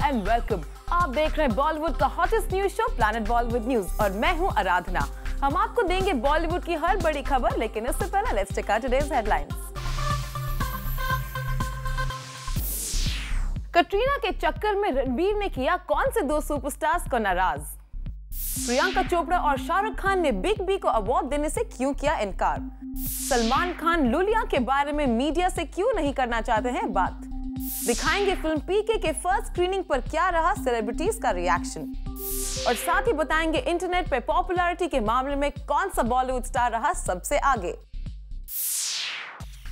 And welcome. आप देख रहे हैं बॉलीवुड का hottest news show planet Bollywood news और मैं हूं आराधना। हम आपको देंगे बॉलीवुड की हर बड़ी खबर, लेकिन इससे पहले let's check out today's headlines. Katrina के चक्कर में रणबीर ने किया कौन से दो सुपरस्टार्स को नाराज? प्रियंका चोपड़ा और शाहरुख खान ने बिग बी को अवार्ड देने से क्यों किया इनकार? सलमान खान लुलिया के बारे में मीडिया से क्यों नहीं करना चाहते हैं बात? दिखाएंगे फिल्म पीके के फर्स्ट स्क्रीनिंग पर क्या रहा सेलिब्रिटीज का रिएक्शन, और साथ ही बताएंगे इंटरनेट पे पॉपुलैरिटी के मामले में कौन सा बॉलीवुड स्टार रहा सबसे आगे।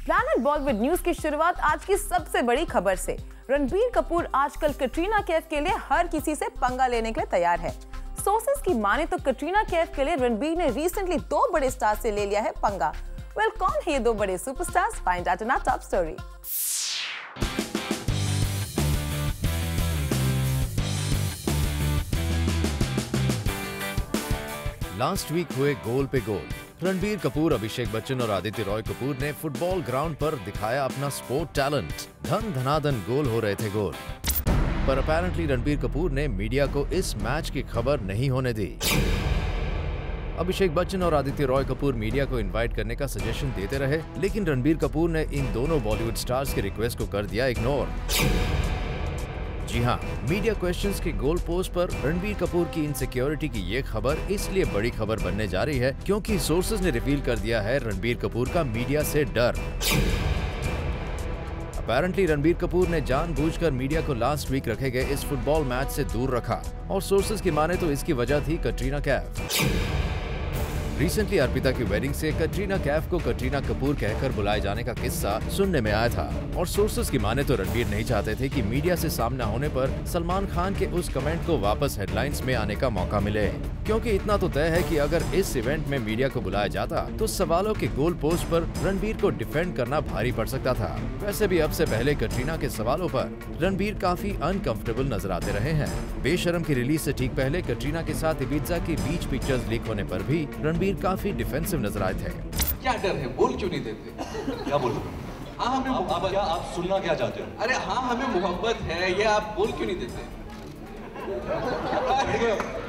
प्लैनेट बॉलीवुड न्यूज की शुरुआत आज की सबसे बड़ी खबर से। रणबीर कपूर आजकल कटरीना कैफ के लिए हर किसी से पंगा लेने के लिए तैयार है। सोर्सेस की माने तो कटरीना कैफ के लिए रणबीर ने रिसेंटली दो बड़े स्टार से ले लिया है पंगा। वेल, कौन है ये दो बड़े superstars? Find out in our top story. Last week हुए गोल पे गोल। रणबीर कपूर, अभिषेक बच्चन और आदित्य रॉय कपूर ने फुटबॉल ग्राउंड पर दिखाया अपना स्पोर्ट टैलेंट। धन धनाधन गोल हो रहे थे गोल, पर अपैरेंटली रणबीर कपूर ने मीडिया को इस मैच की खबर नहीं होने दी। अभिषेक बच्चन और आदित्य रॉय कपूर मीडिया को इनवाइट करने का सजेशन देते रहे, लेकिन रणबीर कपूर ने इन दोनों बॉलीवुड स्टार्स की रिक्वेस्ट को कर दिया इग्नोर। जी हाँ, मीडिया क्वेश्चंस के गोल पोस्ट पर रणबीर कपूर की इनसिक्योरिटी की ये खबर इसलिए बड़ी खबर बनने जा रही है क्योंकि सोर्सेज ने रिवील कर दिया है रणबीर कपूर का मीडिया से डर। अपैरेंटली रणबीर कपूर ने जानबूझकर मीडिया को लास्ट वीक रखे गए इस फुटबॉल मैच से दूर रखा, और सोर्सेज की माने तो इसकी वजह थी कटरीना कैफ। रिसेंटली अर्पिता की वेडिंग से कटरीना कैफ को कटरीना कपूर कहकर बुलाए जाने का किस्सा सुनने में आया था, और सोर्सेज की माने तो रणबीर नहीं चाहते थे कि मीडिया से सामना होने पर सलमान खान के उस कमेंट को वापस हेडलाइंस में आने का मौका मिले, क्योंकि इतना तो तय है कि अगर इस इवेंट में मीडिया को बुलाया जाता तो सवालों के गोल पोस्ट पर रणबीर को डिफेंड करना भारी पड़ सकता था। वैसे भी अब से पहले कटरीना के सवालों पर रणबीर काफी अनकंफर्टेबल नजर आते रहे हैं। बेशरम की रिलीज से ठीक पहले कटरीना के साथ इबिजा की बीच पिक्चर्स लीक होने पर भी रणबीर काफी डिफेंसिव नजर आए थे। क्या डर है? बोल क्यों नहीं देते? क्या बोलूं? हाँ, हमें मोहब्बत। क्या आप सुनना क्या चाहते हो? अरे हाँ, हमें मोहब्बत है, ये आप बोल क्यों नहीं देते?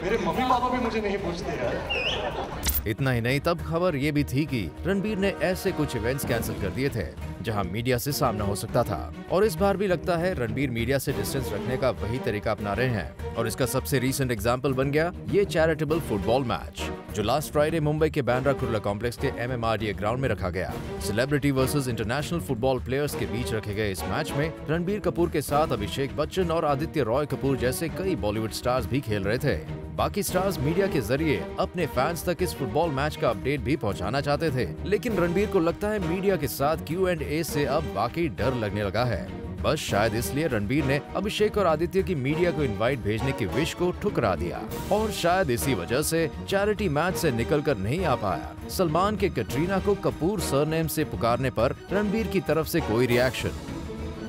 मेरे मम्मी पापा भी मुझे नहीं पूछते यार। इतना ही नहीं, तब खबर ये भी थी कि रणबीर ने ऐसे कुछ इवेंट्स कैंसिल कर दिए थे जहां मीडिया से सामना हो सकता था, और इस बार भी लगता है रणबीर मीडिया से डिस्टेंस रखने का वही तरीका अपना रहे हैं, और इसका सबसे रीसेंट एग्जांपल बन गया ये चैरिटेबल फुटबॉल मैच जो लास्ट फ्राइडे मुंबई के बांद्रा कुर्ला कॉम्प्लेक्स के MMRDA ग्राउंड में रखा गया। Celebrity versus international football players के बीच रखे गए इस मैच में रणबीर कपूर के साथ अभिषेक बच्चन और आदित्य रॉय कपूर जैसे कई बॉलीवुड स्टार्स भी खेल रहे थे। बाकी स्टार्स मीडिया के जरिए अपने फैंस तक इस फुटबॉल मैच का अपडेट भी पहुंचाना चाहते थे, लेकिन रणबीर को लगता है मीडिया के साथ Q&A से अब वाकई डर लगने लगा है। बस शायद इसलिए रणबीर ने अभिषेक और आदित्य की मीडिया को इनवाइट भेजने की विश को ठुकरा दिया, और शायद इसी वजह से चैरिटी मैच से निकलकर नहीं आ पाया। सलमान के कटरीना को कपूर सरनेम से पुकारने पर रणबीर की तरफ से कोई reaction.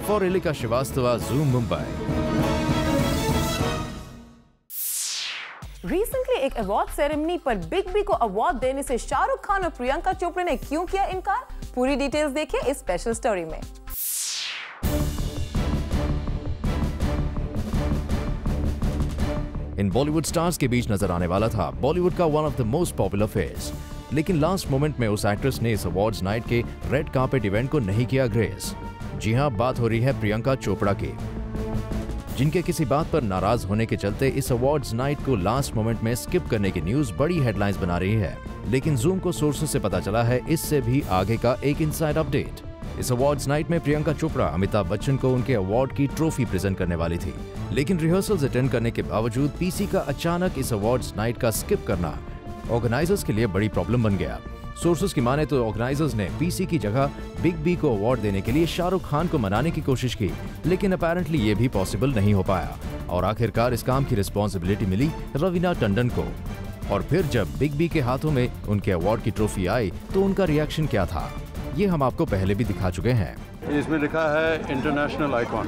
For Alika Srivastava, zoom Mumbai. Recently एक अवार्ड सेरेमनी पर बिग बी को अवार्ड देने से शाहरुख खान और प्रियंका चोपड़ा ने क्यों किया इनकार? पूरी डिटेल्स देखिए इस स्पेशल स्टोरी में। इन बॉलीवुड स्टार्स के बीच नजर आने वाला था बॉलीवुड का one of the most popular face, लेकिन लास्ट मोमेंट में उस एक्ट्रेस ने इस अवार्ड्स नाइट के रेड कार्पेट इवेंट को नहीं किया ग्रेस। जी हां, बात हो रही है प्रियंका चोपड़ा की, जिनके किसी बात पर नाराज होने के चलते इस अवार्ड्स नाइट को लास्ट मोमेंट में स्किप करने की न्यूज बड़ी हेडलाइंस बना रही है। लेकिन जूम को सोर्सेस से पता चला है इससे भी आगे का एक इनसाइड अपडेट। इस अवार्ड्स नाइट में प्रियंका चोपड़ा अमिताभ बच्चन को उनके अवार्ड की ट्रॉफी प्रेजेंट करने वाली थी, लेकिन रिहर्सल्स अटेंड करने के बावजूद पीसी का अचानक इस अवार्ड्स नाइट का स्किप करना ऑर्गेनाइजर्स के लिए बड़ी प्रॉब्लम बन गया। सोर्सेस की माने तो ऑर्गेनाइजर्स ने पीसी की जगह बिग बी को अवार्ड देने के लिए शाहरुख खान को मनाने की कोशिश की, लेकिन अपैरेंटली ये भी पॉसिबल नहीं हो पाया, और आखिरकार इस काम की रिस्पॉन्सिबिलिटी मिली रवीना टंडन को। और फिर जब बिग बी के हाथों में उनके अवार्ड की ट्रॉफी आई तो उनका रिएक्शन क्या था, ये हम आपको पहले भी दिखा चुके हैं। इसमें लिखा है इंटरनेशनल आइकॉन।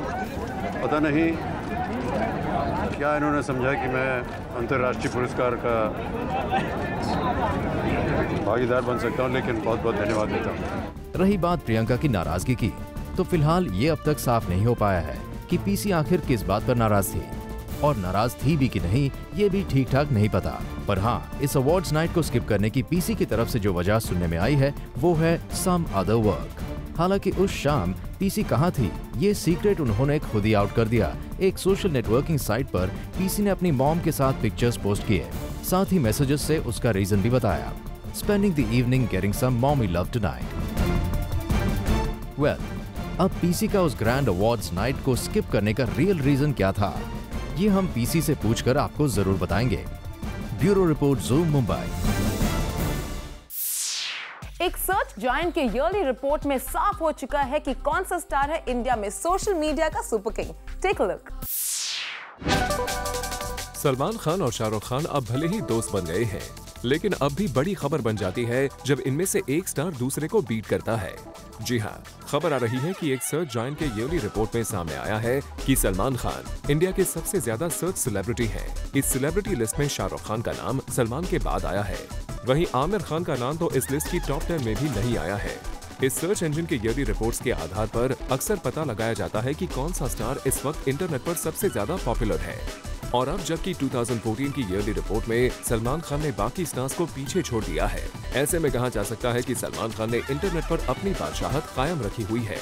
पता नहीं क्या इन्होंने समझा कि मैं अंतर्राष्ट्रीय पुरस्कार का भागीदार बन सकता हूं, लेकिन बहुत बहुत धन्यवाद देता हूं। रही बात प्रियंका की नाराजगी की, तो फिलहाल ये अब तक साफ नहीं हो पाया है कि पीसी आखिर किस बात पर नाराज थी, और नाराज थी भी कि नहीं ये भी ठीक ठाक नहीं पता। पर हाँ, इस अवार्ड्स नाइट को स्किप करने की पीसी की तरफ से जो वजह सुनने में आई है वो है सम अदर वर्क। हालांकि उस शाम पीसी कहाँ थी ये सीक्रेट उन्होंने खुद ही आउट कर दिया। एक सोशल नेटवर्किंग साइट पर पीसी ने अपनी मॉम के साथ पिक्चर्स पोस्ट किए, साथ ही मैसेजेस से उसका रीजन भी बताया, spending the evening getting some mommy love tonight. Well, अब पीसी का उस ग्रैंड अवार्ड्स नाइट को स्किप करने का रियल रीजन क्या था, ये हम पीसी से पूछकर आपको जरूर बताएंगे। Bureau report, Zoom Mumbai. एक सर्च जायंट के ईयरली रिपोर्ट में साफ हो चुका है कि कौन सा स्टार है इंडिया में सोशल मीडिया का super king. Take a look. Salman Khan और शाहरुख खान अब भले ही दोस्त बन गए हैं, लेकिन अब भी बड़ी खबर बन जाती है जब इनमें से एक स्टार दूसरे को बीट करता है। जी हाँ, खबर आ रही है कि एक सर्च जायंट के ईयरली रिपोर्ट में सामने आया है कि सलमान खान इंडिया के सबसे ज्यादा सर्च सेलिब्रिटी हैं। इस सेलिब्रिटी लिस्ट में शाहरुख खान का नाम सलमान के बाद आया है। वहीं आमिर खान का नाम तो इस लिस्ट की टॉप 10 में भी नहीं आया है। इस सर्च इंजन के ईयरली रिपोर्ट्स के आधार पर अक्सर पता लगाया जाता है कि कौन सा स्टार इस वक्त इंटरनेट पर सबसे ज्यादा पॉपुलर है। और अब जबकि 2014 की ईयरली रिपोर्ट में सलमान खान ने बाकी स्टार्स को पीछे छोड़ दिया है, ऐसे में कहा जा सकता है कि सलमान खान ने इंटरनेट पर अपनी बादशाहत कायम रखी हुई है।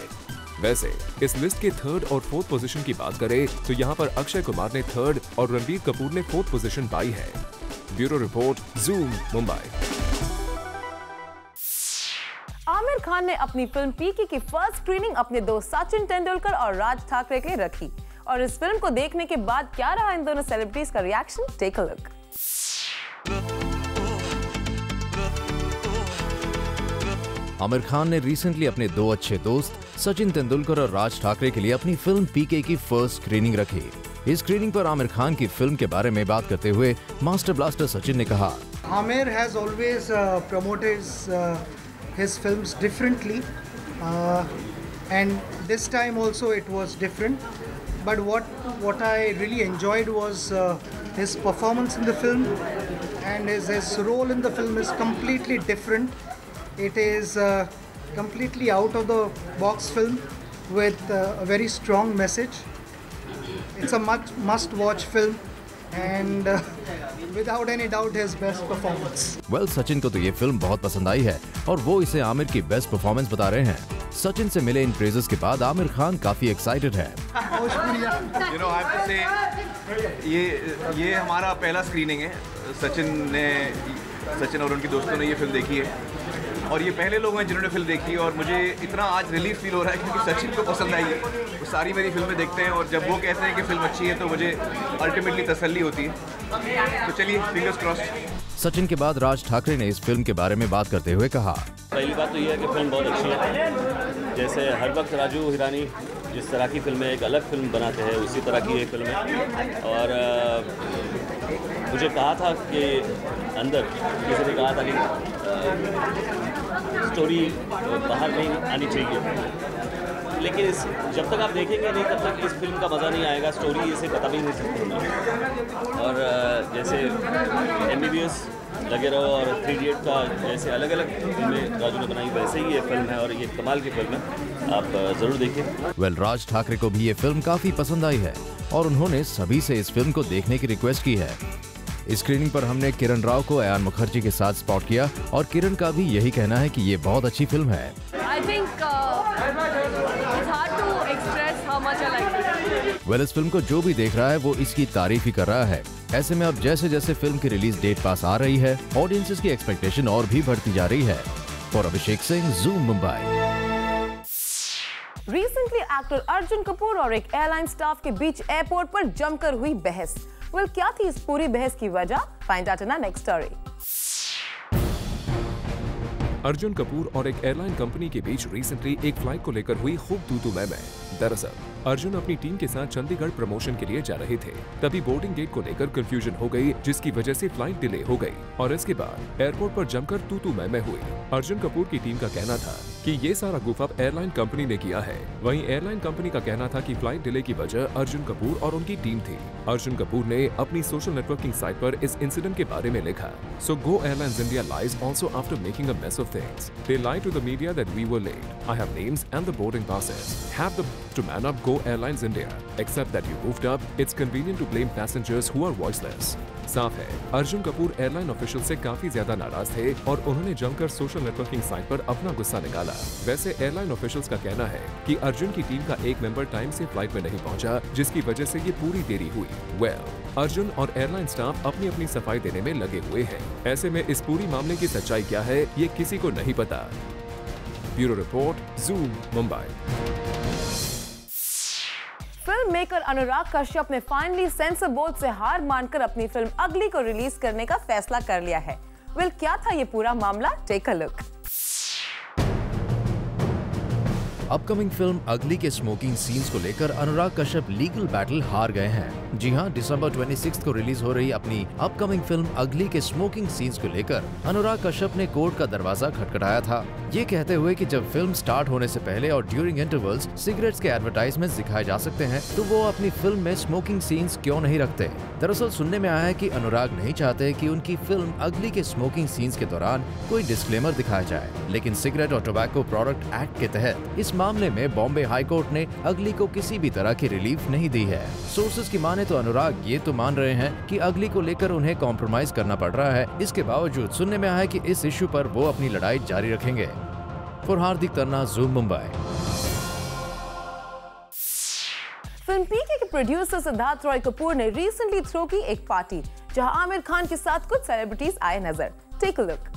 वैसे इस लिस्ट के थर्ड और फोर्थ पोजीशन की बात करें तो यहाँ पर अक्षय कुमार ने थर्ड और रणबीर कपूर ने फोर्थ पोजीशन पाई है। Bureau report, Zoom Mumbai. Aamir Khan ने अपनी फिल्म पीके की फर्स्ट स्क्रीनिंग अपने दोस्त सचिन तेंदुलकर और राज ठाकरे के लिए रखी, और इस फिल्म को देखने के बाद क्या रहा इन दोनों सेलिब्रिटीज का reaction, take a look. Aamir Khan ने रिसेंटली अपने दो अच्छे दोस्त सचिन तेंदुलकर और राज ठाकरे के लिए अपनी फिल्म पीके की फर्स्ट स्क्रीनिंग रखी। इस स्क्रीनिंग पर आमिर खान की फिल्म के बारे में बात करते हुए मास्टर ब्लास्टर सचिन ने कहा, Amir has always promoted his films differently, and this time also it was different. But what I really enjoyed was his performance in the film, and his role in the film is completely different. It is completely out of the box film with a very strong message. It's a must-watch film, and without any doubt his best performance. Well, Sachin को तो ये film बहुत पसंद आई है और वो इसे आमिर की बेस्ट परफॉर्मेंस बता रहे हैं। सचिन से मिले इन प्रेजेस के बाद आमिर खान काफी एक्साइटेड है। You know, I have to say, ये हमारा पहला स्क्रीनिंग है। सचिन और उनके दोस्तों ने ये फिल्म देखी है और ये पहले लोग हैं जिन्होंने फिल्म देखी है, और मुझे इतना आज रिलीफ फील हो रहा है क्योंकि सचिन को पसंद आई है। वो सारी मेरी फिल्में देखते हैं और जब वो कहते हैं कि फिल्म अच्छी है तो मुझे अल्टीमेटली तसल्ली होती है। तो चलिए, फिंगर्स क्रॉस्ड। सचिन के बाद राज ठाकरे ने इस फिल्म के बारे में बात करते हुए कहा, पहली बात तो ये है कि फिल्म बहुत अच्छी है। जैसे हर वक्त राजू हिरानी जिस तरह की फिल्में एक अलग फिल्म बनाते हैं, उसी तरह की ये फिल्म है। और मुझे कहा था कि अंदर किसी ने कहा था कि स्टोरी बाहर नहीं आनी चाहिए, लेकिन जब तक आप देखेंगे नहीं तब तक इस फिल्म का मज़ा नहीं आएगा। स्टोरी इसे बता भी नहीं सकती। और जैसे MBBS लगे रहो और 3 इडियट का जैसे अलग अलग फिल्में राजू ने बनाई, वैसे ही ये फिल्म है और ये कमाल की फिल्म है, आप ज़रूर देखिए। वेल, राज ठाकरे को भी ये फिल्म काफी पसंद आई है और उन्होंने सभी से इस फिल्म को देखने की रिक्वेस्ट की है। इस स्क्रीनिंग पर हमने किरण राव को अयान मुखर्जी के साथ स्पॉट किया और किरण का भी यही कहना है कि ये बहुत अच्छी फिल्म है। वेल, इस फिल्म को जो भी देख रहा है वो इसकी तारीफ ही कर रहा है। ऐसे में अब जैसे जैसे फिल्म की रिलीज डेट पास आ रही है, ऑडियंसेस की एक्सपेक्टेशन और भी बढ़ती जा रही है। For Abhishek Singh, zoom Mumbai. Recently actor Arjun Kapoor और एक एयरलाइन स्टाफ के बीच एयरपोर्ट पर जमकर हुई बहस। वेल, क्या थी इस पूरी बहस की वजह? Find out in our next story. Arjun Kapoor और एक एयरलाइन कंपनी के बीच रिसेंटली एक फ्लाइट को लेकर हुई खूब तू-तू मैं। दरअसल अर्जुन अपनी टीम के साथ चंडीगढ़ प्रमोशन के लिए जा रहे थे, तभी बोर्डिंग गेट को लेकर कंफ्यूजन हो गई, जिसकी वजह से फ्लाइट डिले हो गई और इसके बाद एयरपोर्ट पर जमकर तू-तू मैं हुई। अर्जुन कपूर की टीम का कहना था कि ये सारा गुफ अप एयरलाइन कंपनी ने किया है। वहीं एयरलाइन कंपनी का कहना था कि फ्लाइट डिले की वजह अर्जुन कपूर और उनकी टीम थी। अर्जुन कपूर ने अपनी सोशल नेटवर्किंग साइट पर इस इंसिडेंट के बारे में लिखा, "So Go Airlines India lies also after making a mess of things. They lied to the media that we were late. I have names and the boarding passes. Have the to man up Go Airlines India. Except that you moved up, it's convenient to blame passengers who are voiceless." साफ है, Arjun Kapoor airline official से काफी ज्यादा नाराज थे और उन्होंने जमकर सोशल नेटवर्किंग साइट पर अपना गुस्सा निकाला। वैसे एयरलाइन ऑफिशियल्स का कहना है कि अर्जुन की टीम का एक मेंबर टाइम से फ्लाइट में नहीं पहुंचा, जिसकी वजह से ये पूरी देरी हुई। अर्जुन और एयरलाइन स्टाफ अपनी अपनी सफाई देने में लगे हुए हैं। ऐसे में इस पूरी मामले की सच्चाई क्या है, ये किसी को नहीं पता। Bureau report, Zoom, Mumbai. Film maker Anurag Kashyap ने फाइनली सेंसर बोर्ड से हार मानकर अपनी फिल्म अगली को रिलीज करने का फैसला कर लिया है। क्या था ये पूरा मामला? Take a look. Upcoming film Ugly के स्मोकिंग सीन्स को लेकर अनुराग कश्यप लीगल बैटल हार गए हैं। जी हां, दिसंबर 26 को रिलीज हो रही अपनी अपकमिंग फिल्म अगली के स्मोकिंग सीन्स को लेकर अनुराग कश्यप ने कोर्ट का दरवाजा खटखटाया था, ये कहते हुए कि जब फिल्म स्टार्ट होने से पहले और ड्यूरिंग इंटरवल्स सिगरेट्स के एडवर्टाइजमेंट दिखाए जा सकते हैं, तो वो अपनी फिल्म में स्मोकिंग सीन्स क्यों नहीं रखते। दरअसल सुनने में आया है कि अनुराग नहीं चाहते कि उनकी फिल्म अगली के स्मोकिंग सीन्स के दौरान कोई डिस्क्लेमर दिखाया जाए, लेकिन सिगरेट और टोबैको प्रोडक्ट एक्ट के तहत इस मामले में बॉम्बे हाई कोर्ट ने अगली को किसी भी तरह की रिलीफ नहीं दी है। सोर्सेज की माने तो अनुराग ये तो मान रहे हैं कि अगली को लेकर उन्हें कॉम्प्रोमाइज करना पड़ रहा है। इसके बावजूद सुनने में आया है कि इस इश्यू पर वो अपनी लड़ाई जारी रखेंगे। For Hardik Tanna, zoom, Mumbai. Film पीके के प्रोड्यूसर सिद्धार्थ रॉय कपूर ने रिसेंटली थ्रो की एक पार्टी, जहां आमिर खान के साथ कुछ सेलिब्रिटीज आए नजर। Take a look.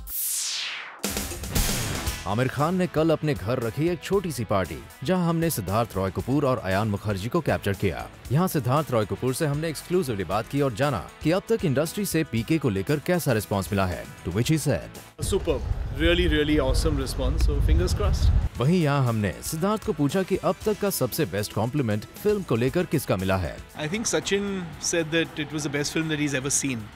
Aamir Khan ने कल अपने घर रखी एक छोटी सी पार्टी, जहां हमने सिद्धार्थ रॉय कपूर और अयान मुखर्जी को कैप्चर किया। यहां सिद्धार्थ रॉय कपूर से हमने एक्सक्लूसिवली बात की और जाना कि अब तक इंडस्ट्री से पीके को लेकर कैसा रिस्पांस मिला है। To which he said, superb, really awesome response, so fingers crossed. वहीं यहां हमने सिद्धार्थ को पूछा कि अब तक का सबसे बेस्ट कॉम्प्लीमेंट फिल्म को लेकर किसका मिला है। I think Sachin said that it was the best film that he has ever seen.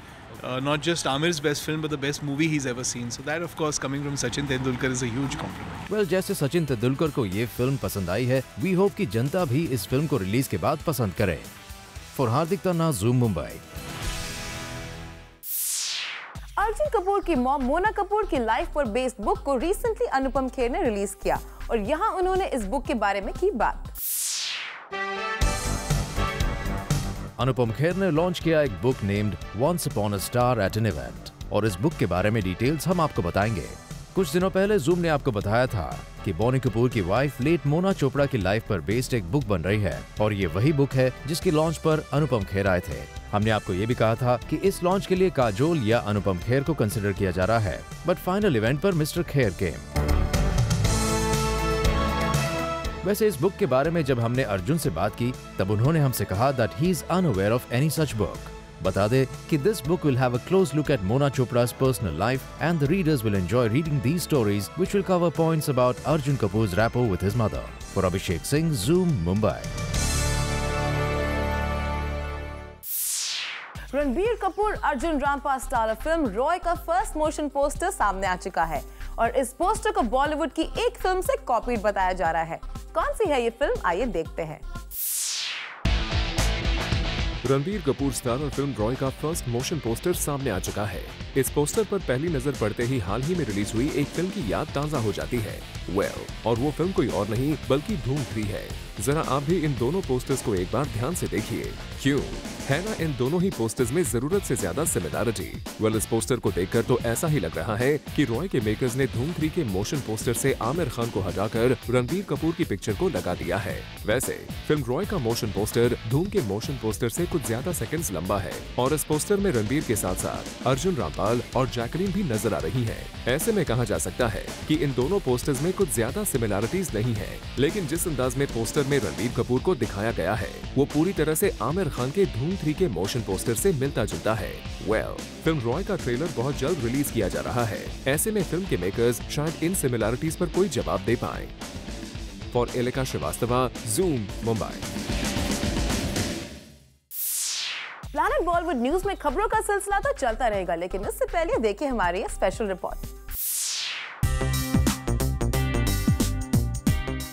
Not just Amir's best film, but the best movie he's ever seen. So that, of course, coming from Sachin Tendulkar is a huge compliment. Well, जैसे सचिन तेंदुलकर को ये film पसंद आई है, we hope कि जनता भी इस film को release के बाद पसंद करे। For Hardik Tanna, zoom, Mumbai. Arjun Kapoor की मॉम मोना कपूर की लाइफ पर बेस्ड बुक को रिसेंटली अनुपम खेर ने रिलीज किया और यहाँ उन्होंने इस बुक के बारे में की बात। अनुपम खेर ने लॉन्च किया एक book named once upon a star at an event, और इस बुक के बारे में डिटेल्स हम आपको बताएंगे। कुछ दिनों पहले जूम ने आपको बताया था कि बोनी कपूर की वाइफ लेट मोना चोपड़ा की लाइफ पर बेस्ड एक बुक बन रही है, और ये वही बुक है जिसकी लॉन्च पर अनुपम खेर आए थे। हमने आपको ये भी कहा था कि इस लॉन्च के लिए काजोल या अनुपम खेर को कंसिडर किया जा रहा है, बट फाइनल इवेंट पर मिस्टर खेर केम। वैसे इस बुक के बारे में जब हमने अर्जुन से बात की, तब उन्होंने हमसे कहा that he is unaware of any such book. बता दे कि this book will have a close look at Mona Chopra's personal life and the readers will enjoy reading these stories which will cover points about Arjun Kapoor's rapport with his mother. For Abhishek Singh, Zoom, Mumbai. Ranbir Kapoor Arjun Rampal starrer film Roy का first motion poster सामने आ चुका है और इस poster को बॉलीवुड की एक film से कॉपीड बताया जा रहा है। कौन सी है ये फिल्म, आइए देखते हैं। रणबीर कपूर स्टारर फिल्म रॉय का फर्स्ट मोशन पोस्टर सामने आ चुका है। इस पोस्टर पर पहली नजर पड़ते ही हाल ही में रिलीज हुई एक फिल्म की याद ताजा हो जाती है। और वो फिल्म कोई और नहीं बल्कि धूम 3 है। जरा आप भी इन दोनों पोस्टर्स को एक बार ध्यान से देखिए। क्यों है ना इन दोनों ही पोस्टर्स में जरूरत से ज्यादा सिमिलैरिटी। इस पोस्टर को देखकर तो ऐसा ही लग रहा है कि रॉय के मेकर्स ने धूम 3 के मोशन पोस्टर से आमिर खान को हटाकर रणबीर कपूर की पिक्चर को लगा दिया है। वैसे फिल्म रॉय का मोशन पोस्टर धूम के मोशन पोस्टर से कुछ ज्यादा सेकंड्स लंबा है और इस पोस्टर में रणबीर के साथ साथ अर्जुन रामपाल और जैकलीन भी नजर आ रही है। ऐसे में कहा जा सकता है कि इन दोनों पोस्टर्स में कुछ ज्यादा सिमिलैरिटीज नहीं है, लेकिन जिस अंदाज में पोस्टर में रणबीर कपूर को दिखाया गया है वो पूरी तरह से आमिर खान के धूम 3 के मोशन पोस्टर से मिलता जुलता है। फिल्म रॉय का ट्रेलर बहुत जल्द रिलीज किया जा रहा है। ऐसे में फिल्म के मेकर्स शायद इन सिमिलैरिटीज पर कोई जवाब दे पाएं। For Elika Srivastava, zoom, Mumbai. Planet Bollywood news में खबरों का सिलसिला तो चलता रहेगा, लेकिन इससे पहले देखिए हमारी special report.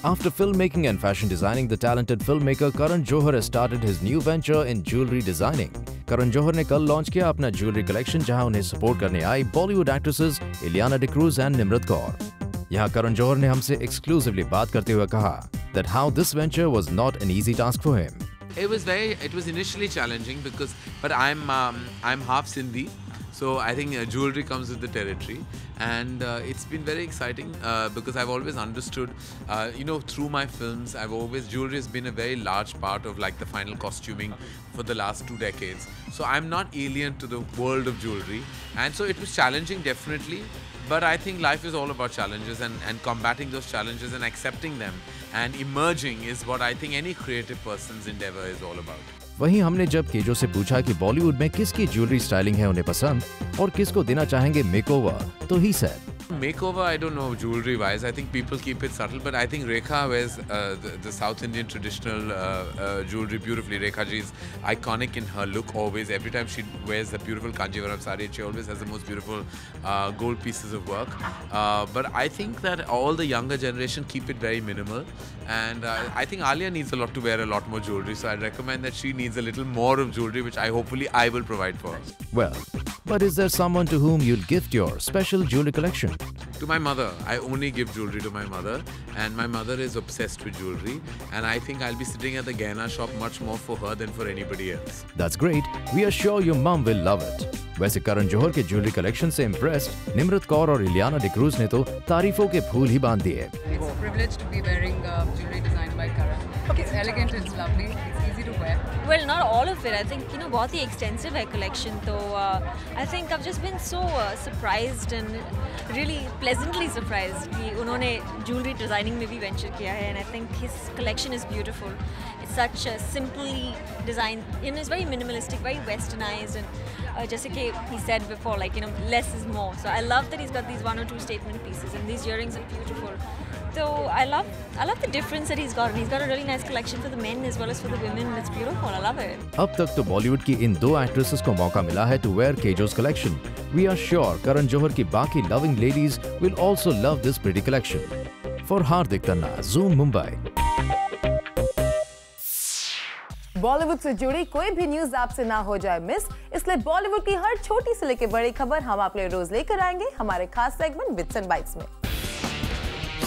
After filmmaking and fashion designing, the talented filmmaker Karan Johar has started his new venture in jewelry designing. Karan Johar ने कल लॉन्च किया अपना ज्वेलरी कलेक्शन, जहां उन्हें सपोर्ट करने आई बॉलीवुड एक्ट्रेसेस इलियाना डिक्रूज एंड निम्रत कौर। यहां करण जौहर ने हमसे एक्सक्लूसिवली बात करते हुए कहा that how this venture was not an easy task for him. It was initially challenging but I'm half Sindhi, so I think jewelry comes with the territory, and it's been very exciting because I've always understood, through my films, jewelry has been a very large part of like the final costuming for the last 2 decades. So I'm not alien to the world of jewelry, and so it was challenging definitely. But I think life is all about challenges and combating those challenges and accepting them and emerging is what I think any creative person's endeavor is all about. वहीं हमने जब KJo से पूछा कि बॉलीवुड में किसकी jewellery styling है उन्हें पसंद और किसको देना चाहेंगे मेकओवर, तो ही said, Makeover, I don't know jewelry wise. I think people keep it subtle, but I think Rekha wears the South Indian traditional jewelry beautifully. Rekha ji is iconic in her look always. Every time she wears the beautiful Kanjivaram sari, she always has the most beautiful gold pieces of work. But I think that all the younger generation keep it very minimal, and I think Alia needs a lot to wear a lot more jewelry. So I recommend that she needs a little more of jewelry, which hopefully I will provide for her. Well, but is there someone to whom you'll gift your special jewelry collection? To my mother. I only give jewelry to my mother, and my mother is obsessed with jewelry, and I think I'll be sitting at the Gaina shop much more for her than for anybody else. That's great. We are sure your mom will love it. वैसे करण जौहर के jewellery collection से impressed Nimrat Kaur और इलियाना डिक्रूज ने तो तारीफों के फूल ही बांध दिए। It's a privilege to be wearing jewelry designed by Karan. It's elegant, it's lovely, it's easy to wear. Well, not all of it. I think बहुत ही extensive है collection. तो I think I've just been so surprised and really pleasantly surprised कि उन्होंने jewelry designing में भी venture किया है, and I think his collection is beautiful. It's such a simply designed, it's very minimalistic, very westernized, and just like he said before, like less is more. So I love that he's got these 1 or 2 statement pieces, and these earrings are beautiful. So I love the difference that he's got, and he's got a really nice collection for the men as well as for the women. It's beautiful. I love it. अब तक तो बॉलीवुड की इन 2 actresses को मौका मिला है to wear Kajol's collection. We are sure Karan Johar की बाकी loving ladies will also love this pretty collection. For Hardik Tanna, Zoom Mumbai. Bollywood से जुड़ी कोई भी न्यूज आपसे ना हो जाए मिस, इसलिए बॉलीवुड की हर छोटी से लेकर बड़ी खबर हम आप लिए रोज लेकर आएंगे हमारे खास सेगमेंट बिट्स एंड बाइट्स में।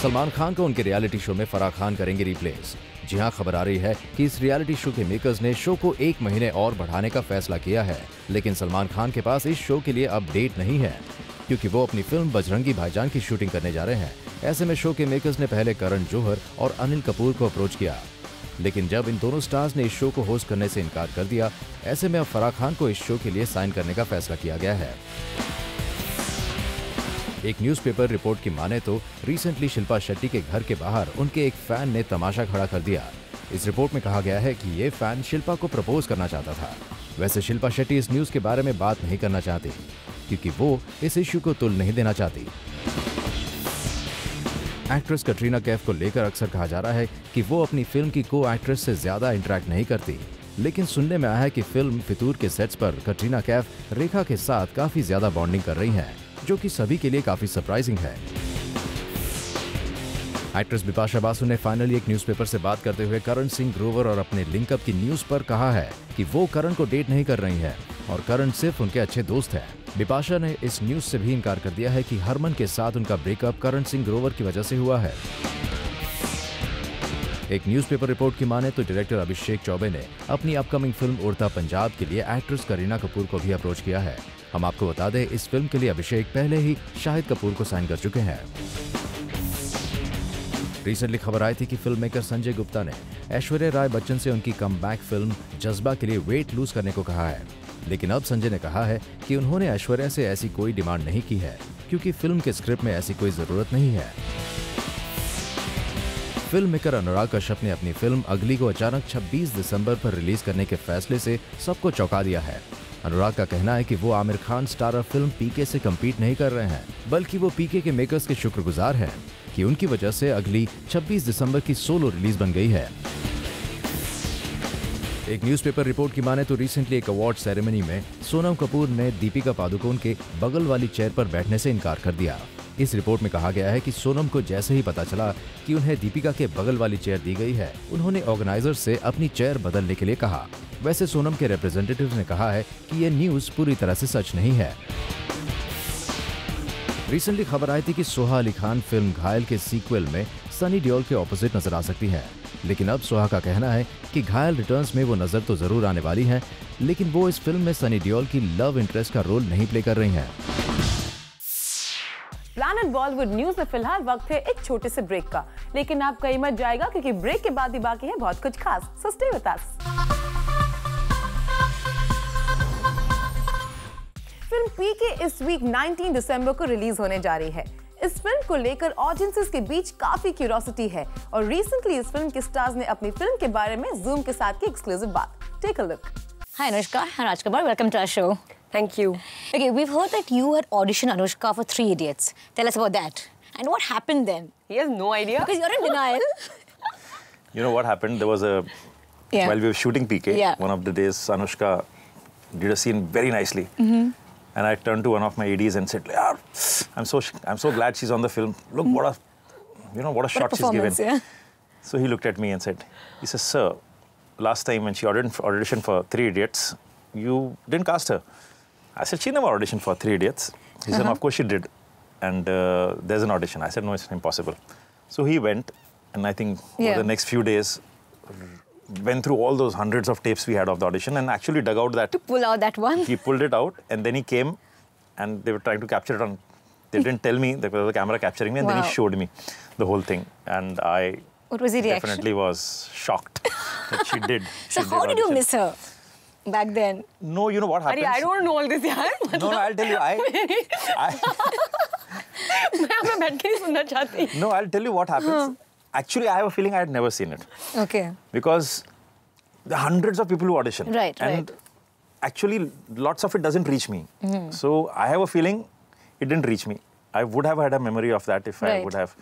सलमान खान को उनके रियलिटी शो में फराह खान करेंगे रिप्लेस। जी हां, खबर आ रही है कि इस रियलिटी शो के मेकर्स ने शो को 1 महीने और बढ़ाने का फैसला किया है, लेकिन सलमान खान के पास इस शो के लिए अब डेट नहीं है, क्योंकि वो अपनी फिल्म बजरंगी भाईजान की शूटिंग करने जा रहे हैं। ऐसे में शो के मेकर्स ने पहले करण जौहर और अनिल कपूर को अप्रोच किया, लेकिन जब इन दोनों स्टार्स ने इस शो को होस्ट करने से इनकार कर दिया, ऐसे में अब फराह खान को इस शो के लिए साइन करने का फैसला किया गया है। एक न्यूज़पेपर रिपोर्ट की माने तो रिसेंटली शिल्पा शेट्टी के घर के बाहर उनके एक फैन ने तमाशा खड़ा कर दिया। इस रिपोर्ट में कहा गया है कि ये फैन शिल्पा को प्रपोज करना चाहता था। वैसे शिल्पा शेट्टी इस न्यूज़ के बारे में बात नहीं करना चाहती, क्योंकि वो इस इश्यू को तुल नहीं देना चाहती। एक्ट्रेस कटरीना कैफ को लेकर अक्सर कहा जा रहा है कि वो अपनी फिल्म की को एक्ट्रेस से ज्यादा इंटरेक्ट नहीं करती, लेकिन सुनने में आया है कि फिल्म फितूर के सेट्स पर कटरीना कैफ रेखा के साथ काफी ज्यादा बॉन्डिंग कर रही हैं, जो कि सभी के लिए काफी सरप्राइजिंग है। एक्ट्रेस बिपाशा बासु ने फाइनली एक न्यूज़पेपर से बात करते हुए करण सिंह ग्रोवर और अपने लिंकअप की न्यूज पर कहा है कि वो करण को डेट नहीं कर रही है और करण सिर्फ उनके अच्छे दोस्त हैं। बिपाशा ने इस न्यूज से भी इनकार कर दिया है कि हरमन के साथ उनका ब्रेकअप करण सिंह ग्रोवर की वजह से हुआ है। एक न्यूज़पेपर रिपोर्ट की माने तो डायरेक्टर अभिषेक चौबे ने अपनी अपकमिंग फिल्म उड़ता पंजाब के लिए एक्ट्रेस करीना कपूर को भी अप्रोच किया है। हम आपको बता दें, इस फिल्म के लिए अभिषेक पहले ही शाहिद कपूर को साइन कर चुके हैं। रिसेंटली खबर आई थी कि फिल्म मेकर संजय गुप्ता ने ऐश्वर्या राय बच्चन से उनकी कमबैक फिल्म जज्बा के लिए वेट लूज करने को कहा है, लेकिन अब संजय ने कहा है कि उन्होंने ऐश्वर्या से ऐसी कोई डिमांड नहीं की है, क्योंकि फिल्म के स्क्रिप्ट में ऐसी कोई जरूरत नहीं है। फिल्म मेकर अनुराग कश्यप ने अपनी फिल्म अगली को अचानक 26 दिसंबर पर रिलीज करने के फैसले से सबको चौंका दिया है। अनुराग का कहना है कि वो आमिर खान स्टारर फिल्म पीके से कम्पीट नहीं कर रहे हैं, बल्कि वो पीके के मेकर्स के शुक्रगुजार हैं कि उनकी वजह से अगली 26 दिसंबर की सोलो रिलीज बन गई है। एक न्यूज़पेपर रिपोर्ट की माने तो रिसेंटली एक अवार्ड सेरेमनी में सोनम कपूर ने दीपिका पादुकोण के बगल वाली चेयर पर बैठने से इनकार कर दिया। इस रिपोर्ट में कहा गया है कि सोनम को जैसे ही पता चला कि उन्हें दीपिका के बगल वाली चेयर दी गई है, उन्होंने ऑर्गेनाइजर से अपनी चेयर बदलने के लिए कहा। वैसे सोनम के रिप्रेजेंटेटिव ने कहा है कि ये न्यूज पूरी तरह से सच नहीं है। रिसेंटली खबर आई थी कि सोहा अली खान फिल्म घायल के सीक्वल में सनी देओल के ऑपोजिट नजर आ सकती है, लेकिन अब सोहा का कहना है कि घायल रिटर्न्स में वो नजर तो जरूर आने वाली हैं, लेकिन वो इस फिल्म में सनी देओल की लव इंटरेस्ट का रोल नहीं प्ले कर रही हैं। प्लैनेट बॉलीवुड न्यूज में फिलहाल वक्त है एक छोटे से ब्रेक का, लेकिन आप कहीं मत जाएगा क्योंकि ब्रेक के बाद ही बाकी है बहुत कुछ खास। So stay with us. Film PK इस वीक 19 दिसंबर को रिलीज होने जा रही है। इस फिल्म को लेकर ऑडियंसेस के बीच काफी क्यूरियोसिटी है और रिसेंटली इस फिल्म के स्टार्स ने अपनी फिल्म के बारे में जूम के साथ की एक्सक्लूसिव बात। Take a look. Hi Anushka and Rajkumar, welcome to our show. Thank you. Okay, we've heard that you had auditioned Anushka for 3 Idiots. Tell us about that. And what happened then? He has no idea. Because you're in denial. You know what happened? There was a... Yeah. While we were shooting PK, one of the days, Anushka did a scene very nicely. And I turned to one of my ADs and said, "Yeah, I'm so glad she's on the film. Look, what a shot she's given." Yeah. So he looked at me and said, he says, "Sir, last time when she auditioned for 3 Idiots, you didn't cast her." I said, "She never auditioned for 3 Idiots." He said, "No, of course she did. And there's an audition." I said, "No, it's impossible." So he went, and I think for the next few days, went through all those hundreds of tapes we had of the audition and actually dug out that. To pull out that one. He pulled it out, and then he came, and they were trying to capture it on. They didn't tell me, there was a camera capturing me, and then he showed me the whole thing, and I. What was the reaction? Definitely was shocked that she did. So how did you miss her back then? No, you know what happens? I don't know all this, yaar. No, I'll tell you. मैं बैठ के नहीं सुनना चाहती. No, I'll tell you what happens. Actually, I have a feeling I had never seen it. Okay. Because there are hundreds of people who audition. Right, and actually, lots of it doesn't reach me. So I have a feeling it didn't reach me. I would have had a memory of that if I would have.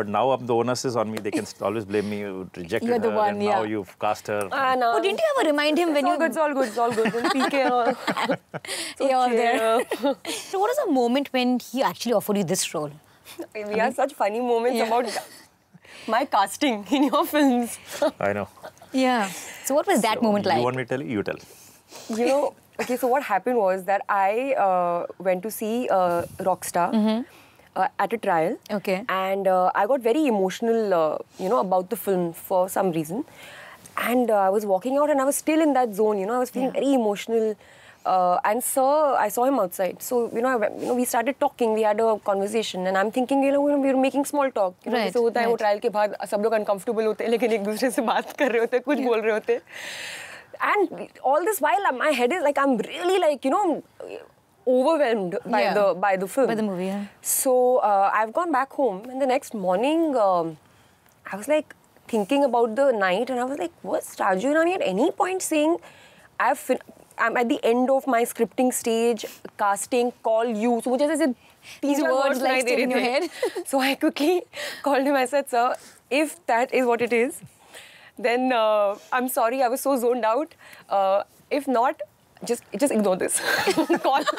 But now the onus is on me. They can always blame me. You rejected You're the her, one, and now you've cast her. No. Oh, didn't you ever remind him when you... It's all good. PK and all. You're all there. So what was the moment when he actually offered you this role? We have such funny moments about my casting in your films. I know. Yeah. So what was that moment like? You want me to tell you? You tell. You know, okay, so what happened was that I went to see Rockstar at a trial. Okay. And I got very emotional, about the film for some reason. And I was walking out and I was still in that zone, I was feeling very emotional. And I saw him outside. So, we started talking, we had a conversation. And I'm thinking, we were making small talk. जैसे होता है वो trial के बाद सब लोग uncomfortable होते हैं लेकिन एक दूसरे से बात कर रहे होते हैं, कुछ बोल रहे होते हैं. And all this while, my head is like, I'm really like, overwhelmed by the film. By the movie, yeah. So I've gone back home and the next morning, I was like thinking about the night and I was like, was Raju Hirani at any point saying, I'm at the end of my scripting stage, casting, call you. So मुझे ऐसे these words like still in your head. So I quickly called him. I said, "Sir, if that is what it is, then I'm sorry. I was so zoned out. If not, just ignore this." Call.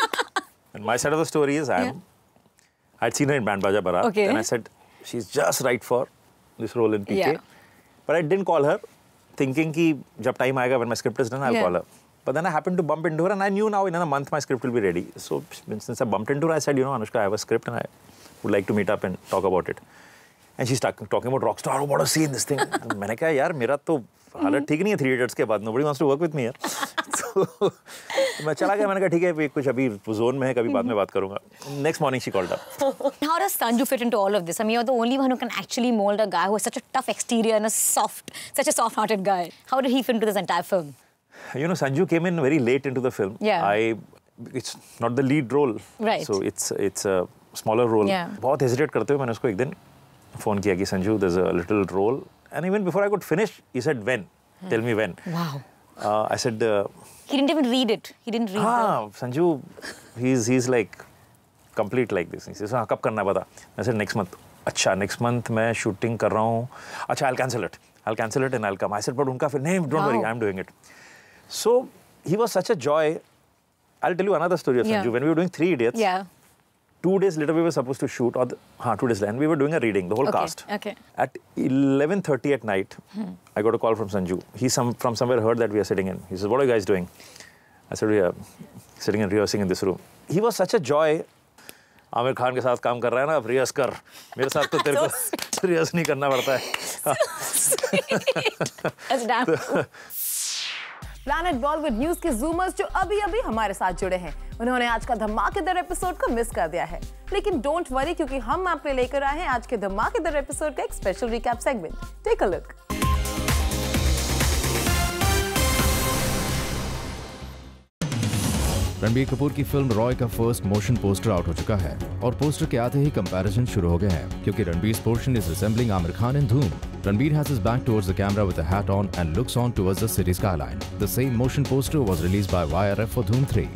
And my side of the story is I'd seen her in Band Baja Barat. Okay. And I said, she's just right for this role in PK. Yeah. But I didn't call her, thinking कि जब time आएगा when my script is done, I'll call her. But then I happened to bump into her and I knew now in a month my script will be ready. So since I bumped into her, I said, Anushka, I have a script and I would like to meet up and talk about it. And she's talking about Rockstar, what a scene, this thing. मैंने कहा यार मेरा तो हालत ठीक नहीं है 3 Idiots के बाद. Nobody wants to work with me यार. So मैं चला गया, मैंने कहा ठीक है कुछ अभी जोन में है, कभी बाद में बात करूंगा. Next morning she called up. How does Sanju fit into all of this? I mean, you're the only one who can actually mold a guy who has such a tough exterior and such a soft-hearted guy. How did he fit into this entire film? Sanju came in very late into the film. Yeah. It's not the lead role. Right. So it's a smaller role. Yeah. बहुत hesitate करते हुए मैंने उसको एक दिन phone किया कि Sanju, there's a little role. And even before I could finish, he said, when? Tell me when. Wow. I said... he didn't even read it. He didn't read Sanju, he's like complete like this. He says, हाँ, कब करना है बता. I said, next month. अच्छा, next month मैं shooting कर रहा हूँ. अच्छा, I'll cancel it. I'll cancel it and I'll come. I said, but उनका फिर नहीं, don't worry, I'm doing it. So he was such a joy. I'll tell you another story of Sanju. When we were doing 3 Idiots, 2 days later, we were supposed to shoot, 2 days later, and we were doing a reading, the whole cast. Okay. At 11:30 at night, I got a call from Sanju. He from somewhere heard that we are sitting in. He says, "What are you guys doing?" I said, "We are sitting and rehearsing in this room." He was such a joy. Aamir Khan के साथ काम कर रहा है ना, अब rehearse कर. मेरे साथ तो तेरे को रिहर्स नहीं करना पड़ता है. That's damn. Planet Bollywood news के जूमर्स जो अभी हमारे साथ जुड़े हैं, उन्होंने आज का धमाकेदार एपिसोड को मिस कर दिया है. लेकिन डोंट वरी, क्योंकि हम आपके लेकर आए हैं आज के धमाकेदार एपिसोड का एक special recap segment. Take a look. Ranbir Kapoor की फिल्म रॉय का फर्स्ट मोशन पोस्टर आउट हो चुका है और पोस्टर के आते ही कंपैरिजन शुरू हो गए हैं क्योंकि रणबीर's portion is resembling Amir Khan in Dhoom. Ranbir has his back towards the camera with a hat on and looks on towards the city skyline. The same motion poster was released by YRF for Dhoom 3.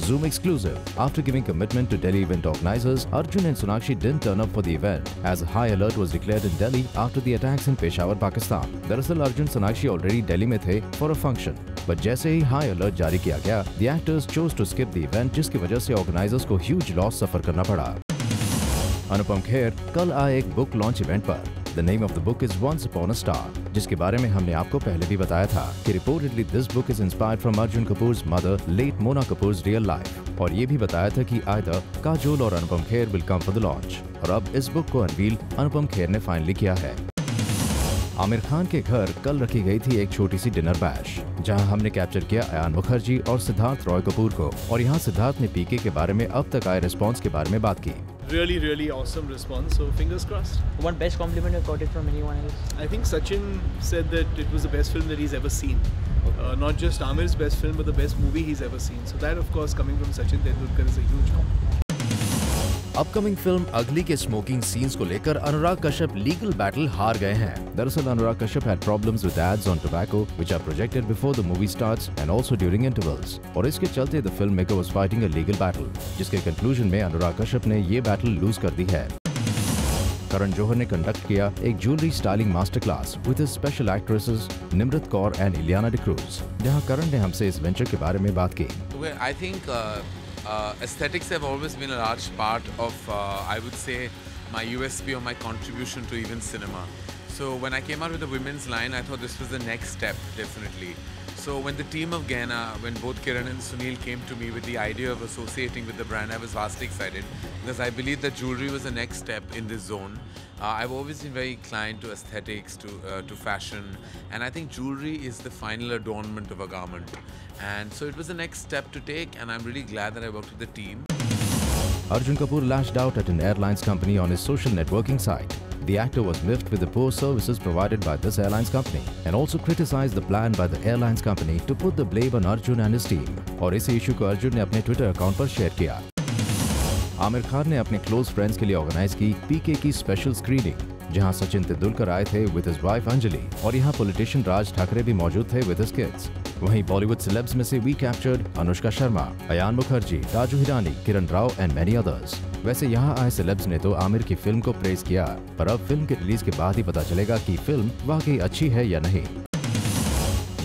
Zoom exclusive. After giving commitment to Delhi event organizers, Arjun and Sonakshi didn't turn up for the event as a high alert was declared in Delhi after the attacks in Peshawar, Pakistan. दरअसल Arjun Sonakshi already Delhi में थे for a function, but जैसे ही high alert जारी किया गया, the actors chose to skip the event, जिसकी वजह से organizers को huge loss सफर करना पड़ा. अनुपम खेर कल आए एक बुक लॉन्च इवेंट पर. The name of the book is Once Upon a Star, जिसके बारे में हमने आपको पहले भी बताया था कि reportedly this book is inspired from Arjun Kapoor's mother, late Mona Kapoor's real life. और ये भी बताया था कि either काजोल और Anupam Kher will come for the launch. और अब इस बुक को अनवील अनुपम खेर ने फाइनली किया है. आमिर खान के घर कल रखी गई थी एक छोटी सी डिनर बैश, जहां हमने कैप्चर किया अयान मुखर्जी और सिद्धार्थ रॉय कपूर को. और यहां सिद्धार्थ ने पीके के बारे में अब तक आए रिस्पॉन्स के बारे में बात की. Really awesome response, so fingers crossed. What best compliment you got it from anyone else? I think Sachin said that it was the best film that he's ever seen. Not just Amir's best film, but the best movie he's ever seen. So that, of course, coming from Sachin Tendulkar is a huge compliment. Upcoming film Ugly के smoking scenes को लेकर Anurag Kashyap legal battle हार गए हैं. दरअसल Anurag Kashyap had problems with ads on tobacco which are projected before the movie starts and also during intervals. और इसके चलते the filmmaker was fighting a legal battle, जिसके कंक्लूजन में अनुराग कश्यप ने ये बैटल लूज कर दी है. करण जौहर ने कंडक्ट किया एक jewellery styling master class with his special actresses Nimrit Kaur and Ileana D'Cruz, जहां करण ने हमसे इस वेंचर के बारे में बात की. I think aesthetics have always been a large part of, I would say, my USP or my contribution to even cinema. So when I came out with the women's line, I thought this was the next step, definitely. So when the team of Gaina, when both Kiran and Sunil came to me with the idea of associating with the brand, I was vastly excited because I believe that jewelry was the next step in this zone. I've always been very inclined to aesthetics, to fashion, and I think jewelry is the final adornment of a garment. And so it was the next step to take, and I'm really glad that I worked with the team. Arjun Kapoor lashed out at an airlines company on his social networking site. The actor was miffed with the poor services provided by this airlines company and also criticized the plan by the airlines company to put the blame on Arjun and his team. और इस issue को अर्जुन ने अपने Twitter account पर share किया. आमिर खान ने अपने close friends के लिए ऑर्गेनाइज की पीके की स्पेशल स्क्रीनिंग, जहां सचिन तेंदुलकर आए थे विद हिज वाइफ अंजलि और यहां पॉलिटिशियन राज ठाकरे भी मौजूद थे विद हिज किड्स. वहीं बॉलीवुड सेलेब्स में से we captured Anushka Sharma, Ayan Mukherjee, Raju Hirani, Kiran Rao and many others. वैसे यहां आए सेलेब्स ने तो आमिर की फिल्म को प्रेज किया, पर अब फिल्म के रिलीज के बाद ही पता चलेगा कि फिल्म वाकई अच्छी है या नहीं.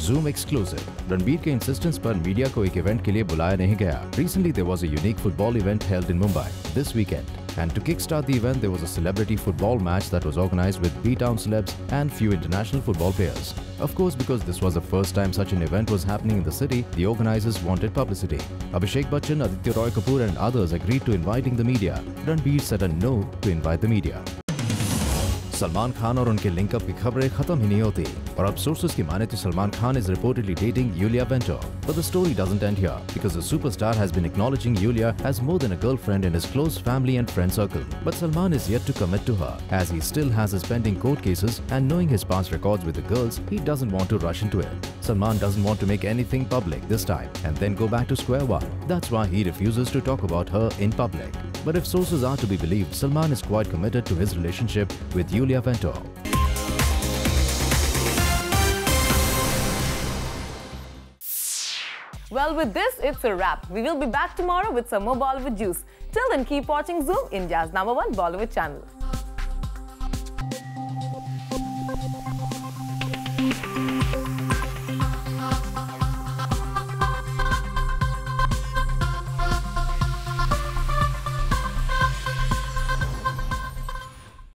Zoom exclusive. रणबीर के इंसिस्टेंस पर मीडिया को एक इवेंट के लिए बुलाया नहीं गया. Recently there was a unique football event held in Mumbai this weekend. And to kickstart the event, there was a celebrity football match that was organized with B-Town celebs and few international football players. Of course, because this was the first time such an event was happening in the city, the organizers wanted publicity. Abhishek Bachchan, Aditya Roy Kapoor and others agreed to inviting the media. Ranbir said a no to invite the media. Salman Khan और उनके linkup की खबरें खत्म ही नहीं होती और अब sources की माने तो Salman Khan is reportedly dating Yulia Ventur. But the story doesn't end here because the superstar has been acknowledging Yulia as more than a girlfriend in his close family and friend circle. But Salman is yet to commit to her as he still has his pending court cases, and knowing his past records with the girls, he doesn't want to rush into it. Salman doesn't want to make anything public this time and then go back to square one. That's why he refuses to talk about her in public. But if sources are to be believed, Salman is quite committed to his relationship with Yulia Ventur. Well, with this, it's a wrap. We will be back tomorrow with some more Bollywood juice. Till then, keep watching Zoom, India's #1 Bollywood channel.